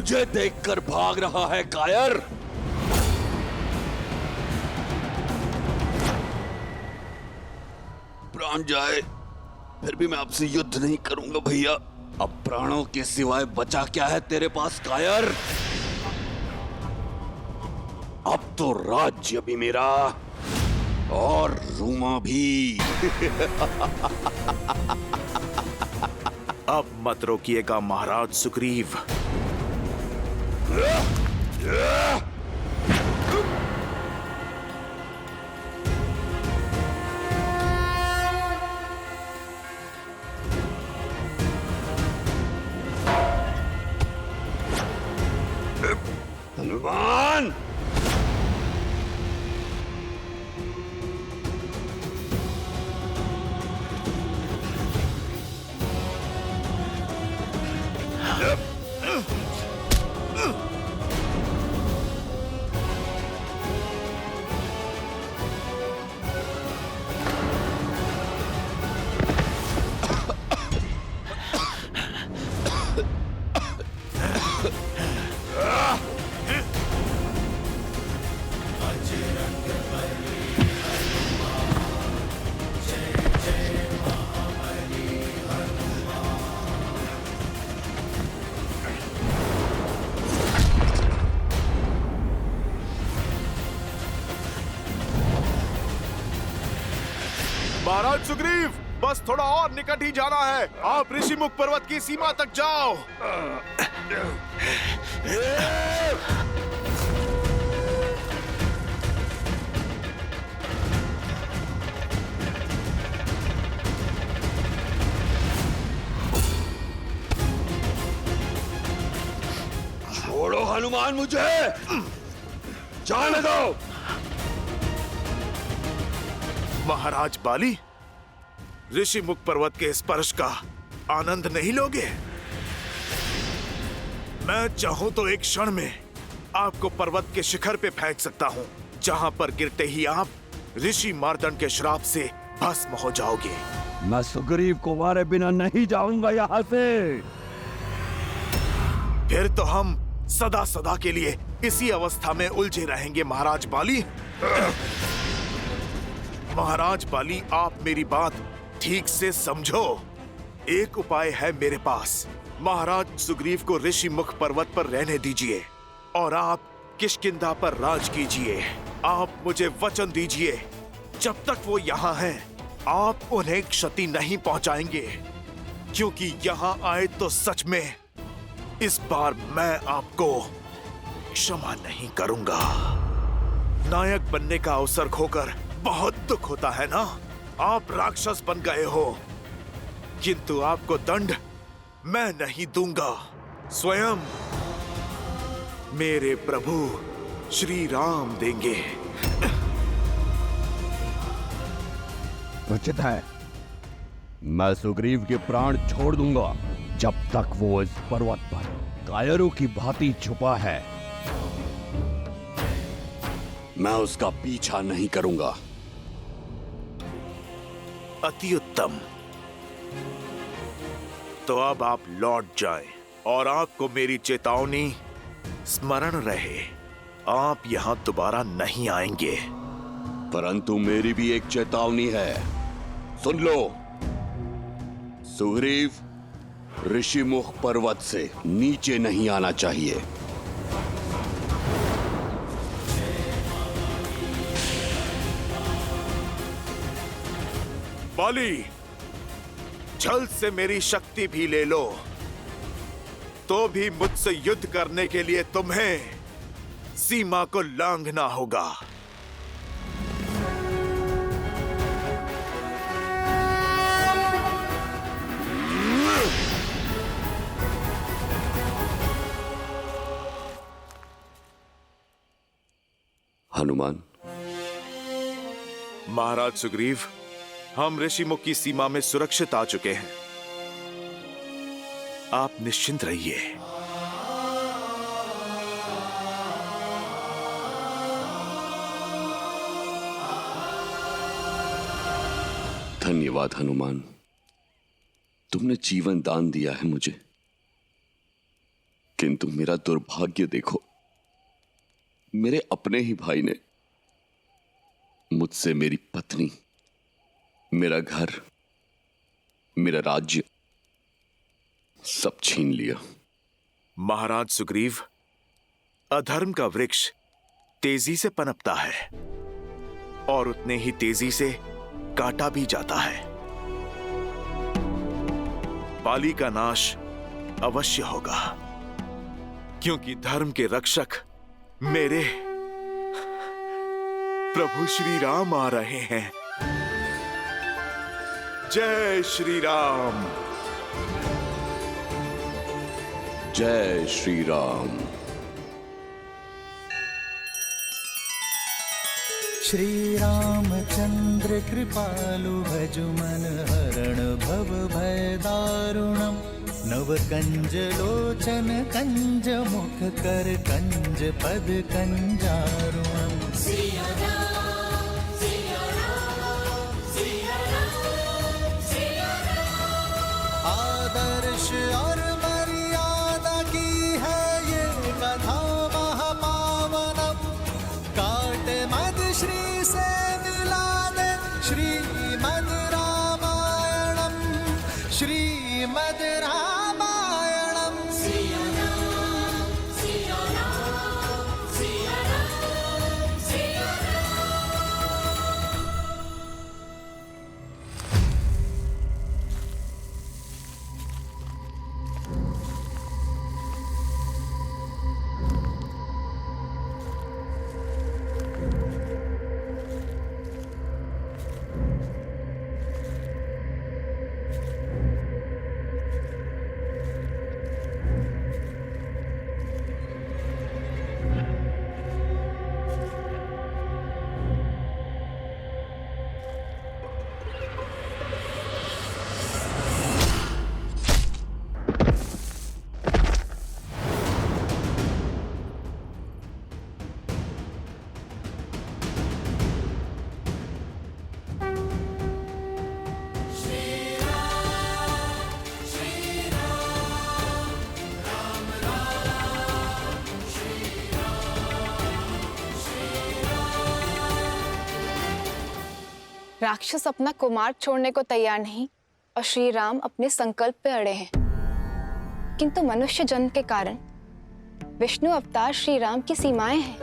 मुझे देखकर भाग रहा है कायर। प्राण जाए फिर भी मैं आपसे युद्ध नहीं करूंगा भैया। अब प्राणों के सिवाय बचा क्या है तेरे पास कायर? अब तो राज्य भी मेरा और रूमा भी। अब मत रोकिएगा महाराज सुग्रीव। हनुमान! महाराज सुग्रीव, बस थोड़ा और निकट ही जाना है। आप ऋषिमुख पर्वत की सीमा तक जाओ। छोड़ो हनुमान मुझे, जाने दो। महाराज बाली, ऋषिमुख पर्वत के स्पर्श का आनंद नहीं लोगे? मैं चाहूं तो एक क्षण में आपको पर्वत के शिखर पे फेंक सकता हूं, जहां पर गिरते ही आप ऋषि मार्दंड के श्राप से भस्म हो जाओगे। मैं सुग्रीव को मारे बिना नहीं जाऊंगा यहाँ से। फिर तो हम सदा सदा के लिए इसी अवस्था में उलझे रहेंगे महाराज बाली। महाराज बाली, आप मेरी बात ठीक से समझो। एक उपाय है मेरे पास। महाराज सुग्रीव को ऋषिमुख पर्वत पर रहने दीजिए और आप किष्किंधा पर राज कीजिए। आप मुझे वचन दीजिए, जब तक वो यहाँ हैं, आप उन्हें क्षति नहीं पहुंचाएंगे, क्योंकि यहाँ आए तो सच में इस बार मैं आपको क्षमा नहीं करूंगा। नायक बनने का अवसर खोकर बहुत दुख होता है ना। आप राक्षस बन गए हो, किंतु आपको दंड मैं नहीं दूंगा। स्वयं मेरे प्रभु श्री राम देंगे। उचित है, मैं सुग्रीव के प्राण छोड़ दूंगा जब तक वो इस पर्वत पर कायरों की भांति छुपा है। मैं उसका पीछा नहीं करूंगा। अति उत्तम। तो अब आप लौट जाएं और आपको मेरी चेतावनी स्मरण रहे, आप यहां दोबारा नहीं आएंगे। परंतु मेरी भी एक चेतावनी है, सुन लो। सुग्रीव ऋषिमुख पर्वत से नीचे नहीं आना चाहिए। बाली, छल से मेरी शक्ति भी ले लो, तो भी मुझसे युद्ध करने के लिए तुम्हें सीमा को लांघना होगा। हनुमान। महाराज सुग्रीव, हम ऋषिमुख की सीमा में सुरक्षित आ चुके हैं। आप निश्चिंत रहिए। धन्यवाद हनुमान, तुमने जीवन दान दिया है मुझे। किंतु मेरा दुर्भाग्य देखो, मेरे अपने ही भाई ने मुझसे मेरी पत्नी, मेरा घर, मेरा राज्य सब छीन लिया। महाराज सुग्रीव, अधर्म का वृक्ष तेजी से पनपता है और उतने ही तेजी से काटा भी जाता है। पाली का नाश अवश्य होगा, क्योंकि धर्म के रक्षक मेरे प्रभु श्री राम आ रहे हैं। जय श्री राम। जय श्री राम। श्री रामचंद्र कृपालु भजु मन हरण भव भय दारुणम। नव कंज लोचन कंज मुख कर कंज पद कंजारुणम। आदर्श और मर्यादा की है ये कथा महापावनम। काट मद श्री से मिला दे श्रीमद् रामायणम। श्रीमद् रामायणम। राक्षस अपना कुमार्ग छोड़ने को तैयार नहीं और श्री राम अपने संकल्प पे अड़े हैं, किंतु मनुष्य जन्म के कारण विष्णु अवतार श्री राम की सीमाएं हैं।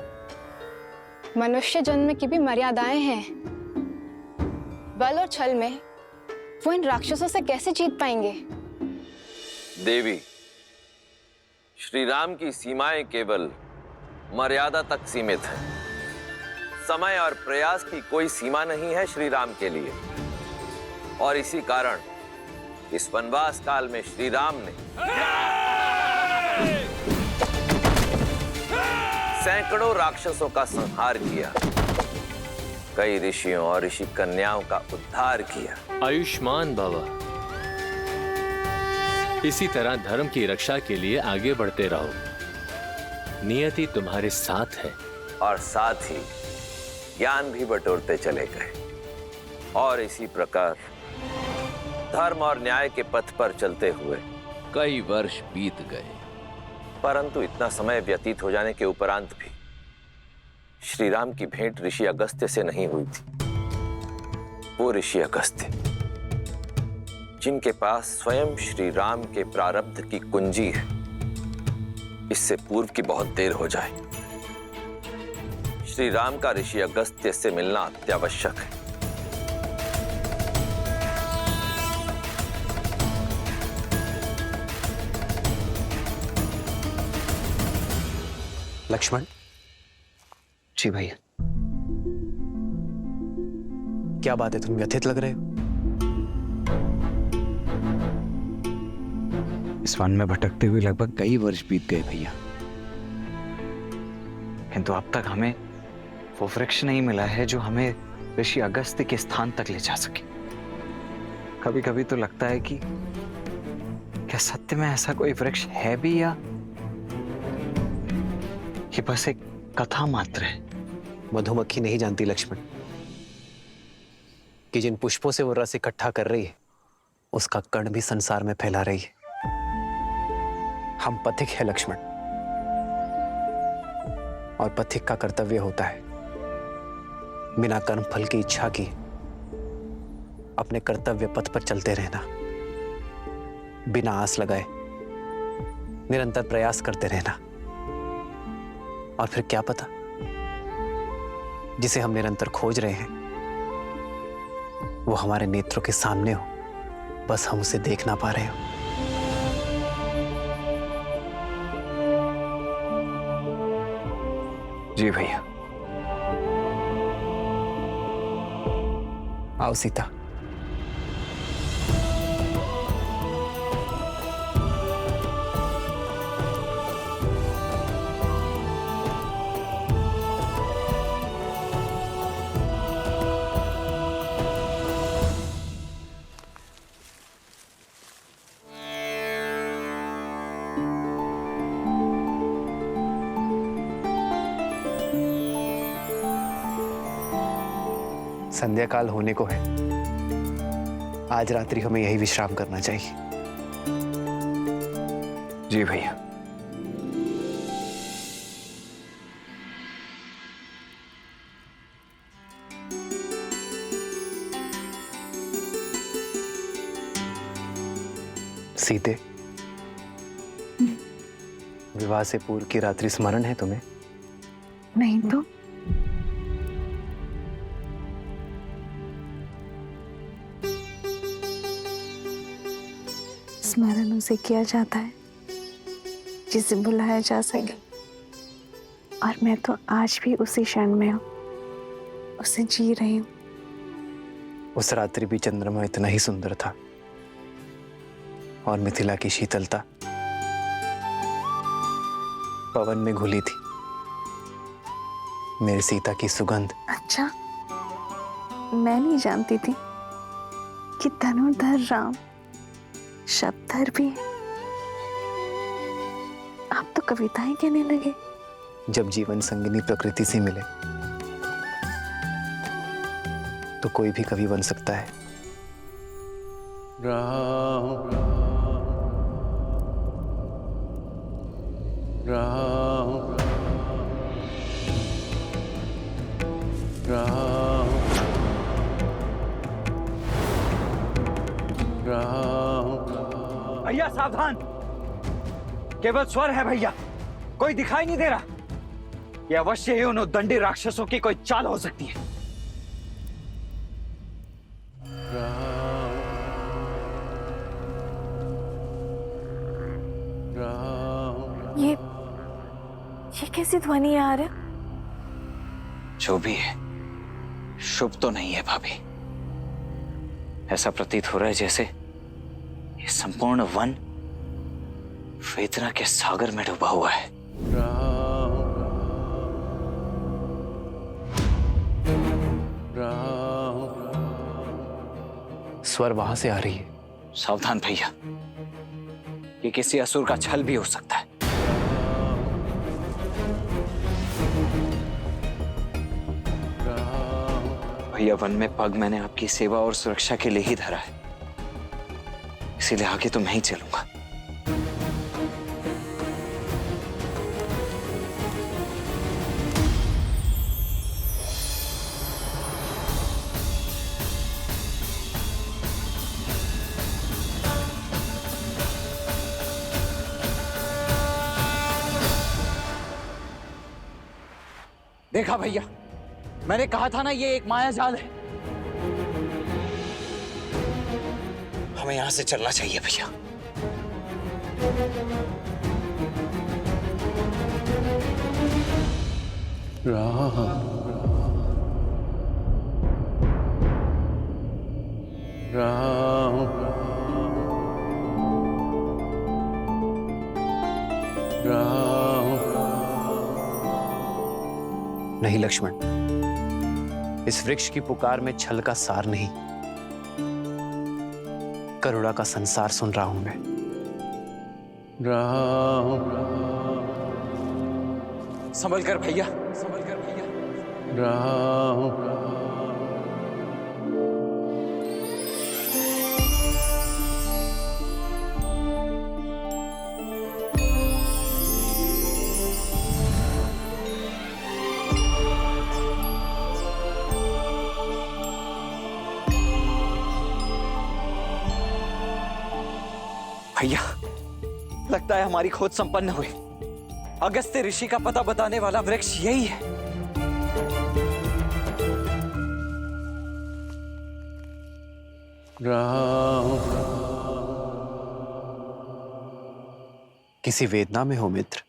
मनुष्य जन्म की भी मर्यादाएं हैं। बल और छल में वो इन राक्षसों से कैसे जीत पाएंगे? देवी, श्री राम की सीमाएं केवल मर्यादा तक सीमित हैं। समय और प्रयास की कोई सीमा नहीं है श्री राम के लिए, और इसी कारण इस वनवास काल में श्री राम ने सैकड़ों राक्षसों का संहार किया, कई ऋषियों और ऋषि कन्याओं का उद्धार किया। आयुष्मान भव। इसी तरह धर्म की रक्षा के लिए आगे बढ़ते रहो। नियति तुम्हारे साथ है। और साथ ही ज्ञान भी बटोरते चले गए, और इसी प्रकार धर्म और न्याय के पथ पर चलते हुए कई वर्ष बीत गए। परंतु इतना समय व्यतीत हो जाने के उपरांत भी श्री राम की भेंट ऋषि अगस्त्य से नहीं हुई थी। वो ऋषि अगस्त्य जिनके पास स्वयं श्री राम के प्रारब्ध की कुंजी है, इससे पूर्व की बहुत देर हो जाए। श्री राम का ऋषि अगस्त्य से मिलना अत्यावश्यक है। लक्ष्मण जी। भैया क्या बात है, तुम व्यथित लग रहे हो? इस वन में भटकते हुए लगभग कई वर्ष बीत गए भैया, किंतु अब तक हमें वो वृक्ष नहीं मिला है जो हमें ऋषि अगस्त्य के स्थान तक ले जा सके। कभी कभी तो लगता है कि क्या सत्य में ऐसा कोई वृक्ष है भी, या ये बस एक कथा मात्र है? मधुमक्खी नहीं जानती लक्ष्मण कि जिन पुष्पों से वो रस इकट्ठा कर रही है उसका कण भी संसार में फैला रही है। हम पथिक है लक्ष्मण, और पथिक का कर्तव्य होता है बिना कर्म फल की इच्छा की अपने कर्तव्य पथ पर चलते रहना, बिना आस लगाए निरंतर प्रयास करते रहना। और फिर क्या पता, जिसे हम निरंतर खोज रहे हैं वो हमारे नेत्रों के सामने हो, बस हम उसे देख ना पा रहे हो। जी भैया। आओ सीता। संध्या काल होने को है, आज रात्रि हमें यही विश्राम करना चाहिए। जी भैया। सीते, विवाह से पूर्व की रात्रि स्मरण है तुम्हें? नहीं तो स्मरण उसे किया जाता है जिसे बुलाया जा सके, और मैं तो आज भी उसी क्षण में हूँ, उसे जी रही हूँ। उस रात्रि भी चंद्रमा इतना ही सुंदर था और मिथिला की शीतलता पवन में घुली थी। मेरी सीता की सुगंध। अच्छा, मैं नहीं जानती थी कि धनुर्धर राम शब्दधर भी है। आप तो कविताएं कहने लगे। जब जीवन संगिनी प्रकृति से मिले तो कोई भी कवि बन सकता है। राम राम राम राम। भैया सावधान, केवल स्वर है भैया, कोई दिखाई नहीं दे रहा। यह अवश्य ही उन उद्दंडी राक्षसों की कोई चाल हो सकती है। ये कैसी ध्वनि आ रहा है? जो भी है, शुभ तो नहीं है भाभी। ऐसा प्रतीत हो रहा है जैसे ये संपूर्ण वन वेदना के सागर में डूबा हुआ है। स्वर वहां से आ रही है। सावधान भैया, ये किसी असुर का छल भी हो सकता है। भैया, वन में पग मैंने आपकी सेवा और सुरक्षा के लिए ही धरा है, इसीलिए आगे तो मैं ही चलूंगा। देखा भैया, मैंने कहा था ना ये एक माया जाल है। हमें यहां से चलना चाहिए भैया। राम राम राम। नहीं लक्ष्मण, इस वृक्ष की पुकार में छल का सार नहीं, करुणा का संसार सुन रहा हूं मैं। राम संभल कर भैया, संभल कर भैया। राम भैया, लगता है हमारी खोज संपन्न हुई। अगस्त्य ऋषि का पता बताने वाला वृक्ष यही है। राम। किसी वेदना में हो मित्र?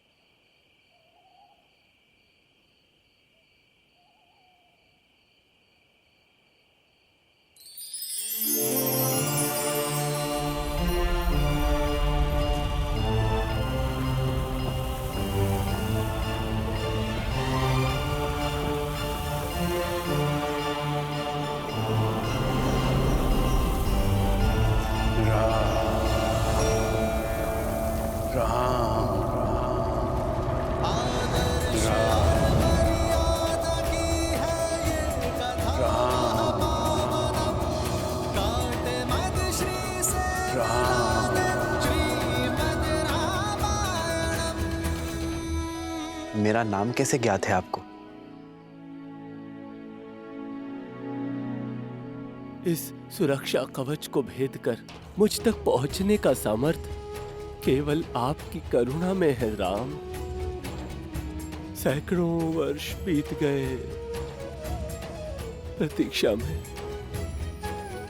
मर्यादा की है ये कथा पावनम, काटे मद श्री से मिलाने श्रीमद् रामायणम। मेरा नाम कैसे ज्ञात है आपको? इस सुरक्षा कवच को भेद कर मुझ तक पहुंचने का सामर्थ्य केवल आपकी करुणा में है राम। सैकड़ों वर्ष बीत गए प्रतीक्षा में,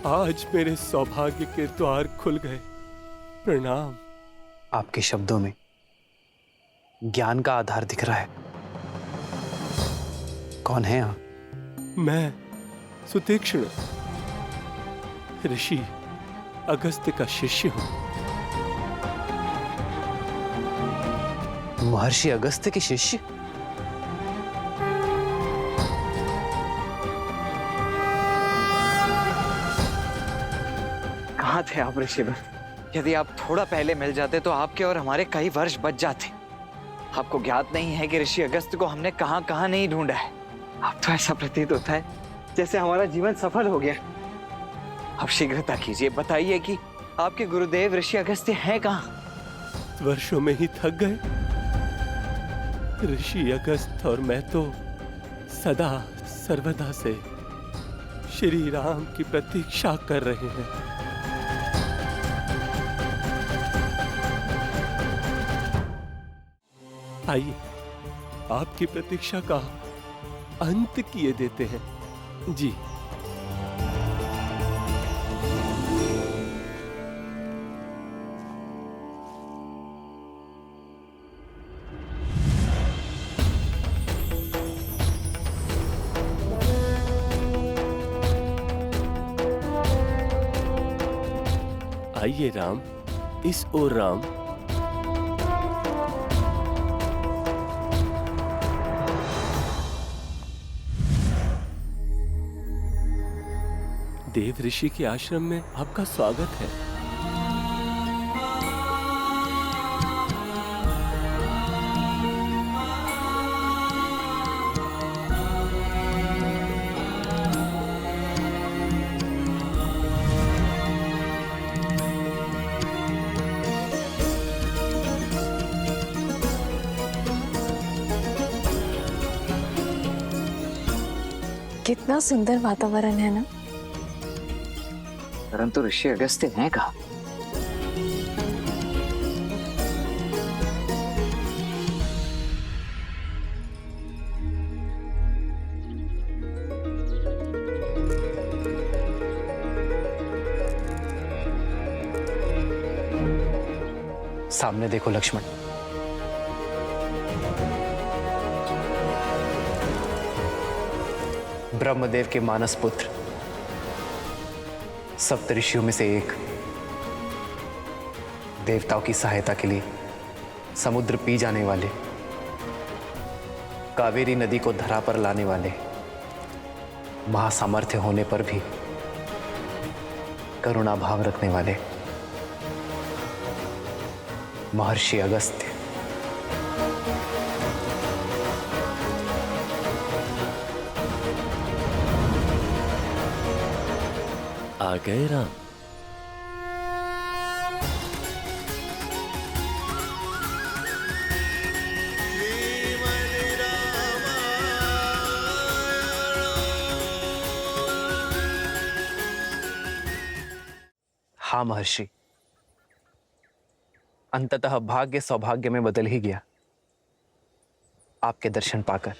आज मेरे सौभाग्य के द्वार खुल गए। प्रणाम। आपके शब्दों में ज्ञान का आधार दिख रहा है। कौन है आप? मैं सुतीक्ष्ण, ऋषि अगस्त्य का शिष्य हूं। महर्षि अगस्त्य के शिष्य? कहाँ थे आप ऋषिवर? यदि आप थोड़ा पहले मिल जाते तो आपके और हमारे कई वर्ष बच जाते। आपको ज्ञात नहीं है कि ऋषि अगस्त्य को हमने कहाँ कहाँ नहीं ढूंढा है। अब तो ऐसा प्रतीत होता है जैसे हमारा जीवन सफल हो गया। अब शीघ्रता कीजिए, बताइए कि आपके गुरुदेव ऋषि अगस्त्य हैं कहाँ? वर्षों में ही थक गए। ऋषि अगस्त्य और मैं तो सदा सर्वदा से श्री राम की प्रतीक्षा कर रहे हैं। आइए, आपकी प्रतीक्षा का अंत किए देते हैं। जी। आइए राम, इस ओर राम। देव ऋषि के आश्रम में आपका स्वागत है। कितना सुंदर वातावरण है ना। परंतु ऋषि अगस्त्य हैं कहाँ? सामने देखो लक्ष्मण। ब्रह्मदेव के मानस पुत्र, सप्तऋषियों में से एक, देवताओं की सहायता के लिए समुद्र पी जाने वाले, कावेरी नदी को धरा पर लाने वाले, महासामर्थ्य होने पर भी करुणा भाव रखने वाले महर्षि अगस्त्य। आ गए राम। हाँ महर्षि, अंततः भाग्य सौभाग्य में बदल ही गया आपके दर्शन पाकर।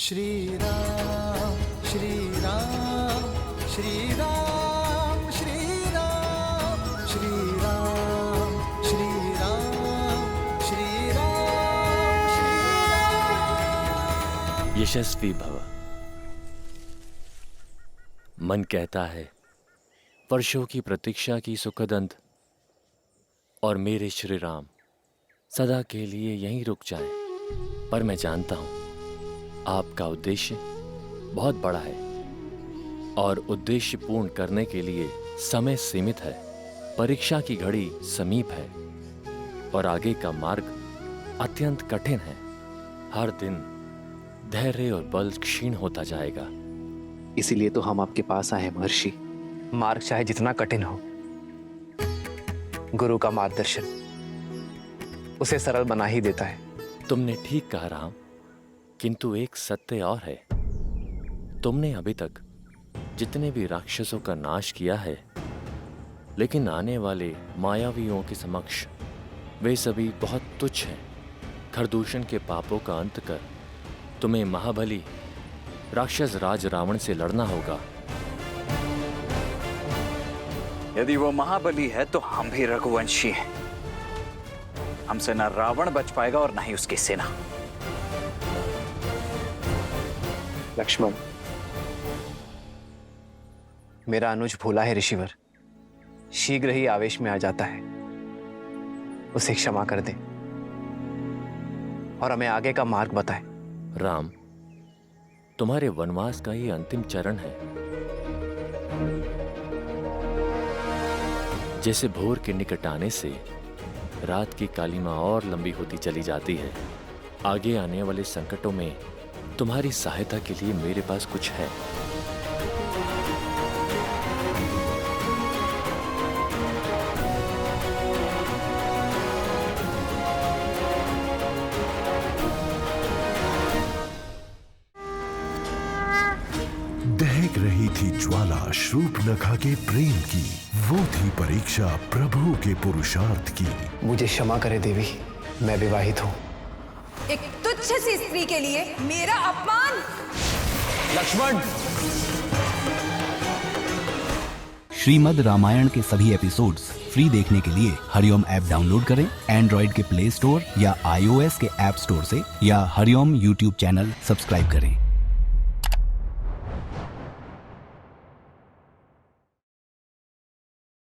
श्री राम श्री राम श्री राम श्री राम श्री राम श्री राम श्री राम श्री राम। यशस्वी भव। मन कहता है वर्षों की प्रतीक्षा की सुखद अंत और मेरे श्री राम सदा के लिए यहीं रुक जाएं। पर मैं जानता हूं आपका उद्देश्य बहुत बड़ा है और उद्देश्य पूर्ण करने के लिए समय सीमित है। परीक्षा की घड़ी समीप है और आगे का मार्ग अत्यंत कठिन है। हर दिन धैर्य और बल क्षीण होता जाएगा। इसीलिए तो हम आपके पास आए हैं महर्षि। मार्ग चाहे जितना कठिन हो, गुरु का मार्गदर्शन उसे सरल बना ही देता है। तुमने ठीक कहा राम, किंतु एक सत्य और है। तुमने अभी तक जितने भी राक्षसों का नाश किया है, लेकिन आने वाले मायावियों के समक्ष वे सभी बहुत तुच्छ हैं। खरदूषण के पापों का अंत कर तुम्हें महाबली राक्षस राज रावण से लड़ना होगा। यदि वो महाबली है तो हम भी रघुवंशी हैं। हमसे न रावण बच पाएगा और न ही उसकी सेना। लक्ष्मण, मेरा अनुज भोला है ऋषिवर, शीघ्र ही आवेश में आ जाता है। उसे क्षमा कर दे और हमें आगे का मार्ग बताए। राम, तुम्हारे वनवास का ही अंतिम चरण है। जैसे भोर के निकट आने से रात की कालिमा और लंबी होती चली जाती है, आगे आने वाले संकटों में तुम्हारी सहायता के लिए मेरे पास कुछ है। दहक रही थी ज्वाला शूर्पणखा के प्रेम की, वो थी परीक्षा प्रभु के पुरुषार्थ की। मुझे क्षमा करे देवी, मैं विवाहित हूँ। एक तुच्छ सी स्त्री के लिए मेरा अपमान। लक्ष्मण। श्रीमद् रामायण के सभी एपिसोड्स फ्री देखने के लिए हरिओम ऐप डाउनलोड करें एंड्रॉइड के प्ले स्टोर या iOS के ऐप स्टोर से, या हरिओम यूट्यूब चैनल सब्सक्राइब करें।